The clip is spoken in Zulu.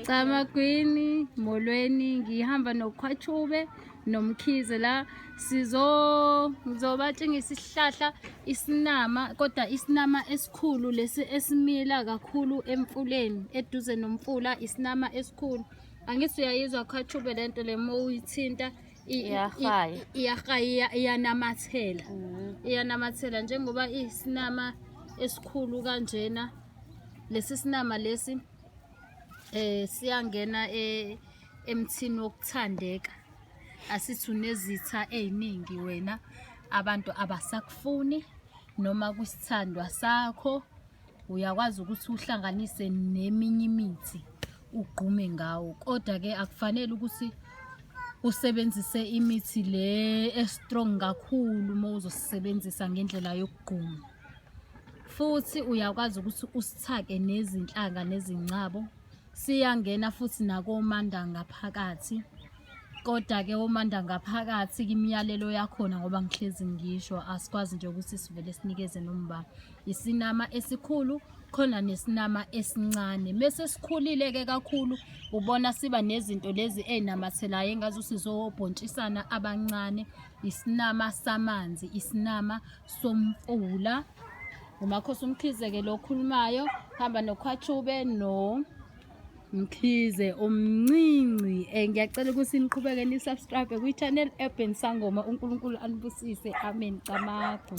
Camagwini, molweni, ngihamba noKhwachube nomkhize la ngizobatshengisa isihlahla isinama, kodwa isinama esikhulu lesi esimila kakhulu emfuleni eduze nomfula, isinama esikhulu. Angithi uyayizwa Khwachube lento le mowuyithinta iyanamathela. Iyanamathela njengoba isinama esikhulu kanjena. Lesi sinama lesi siyangena emthini wokuthandeka. Asithi unezitha eziningi wena, abantu abasakufuni noma kwisithandwa sakho, uyakwazi ukuthi uhlanganise neminye imithi ugqume ngawo. Kodwa ke akufanele ukuthi usebenzise imithi le strong kakhulu uma uzosebenzisa ngendlela yokugquma. Futhi uyakwazi ukuthi usithake nezinhlanga nezincabo. Siyangena futhi nakomanda ngaphakathi. Kodwa ke omanda ngaphakathi imiyalelo yakhona ngoba ngihlezi ngisho asikwazi nje ukuthi sivele sinikeze nomba. Isinama esikhulu khona nesinama esincane. Mase sikhulile ke kakhulu ubona siba nezinto lezi enamathelayo engazi usizobhontshisana abancane. Isinama samanzi, isinama somfula. Umakhosi umkhize ke lo khulumayo, hamba noKhwachube Mkhize omncinci. Ngiyacela ukuthi niqhubeke ni-subscribe kwi-channel Sangoma. uNkulunkulu anibusise. Amen. Camagu.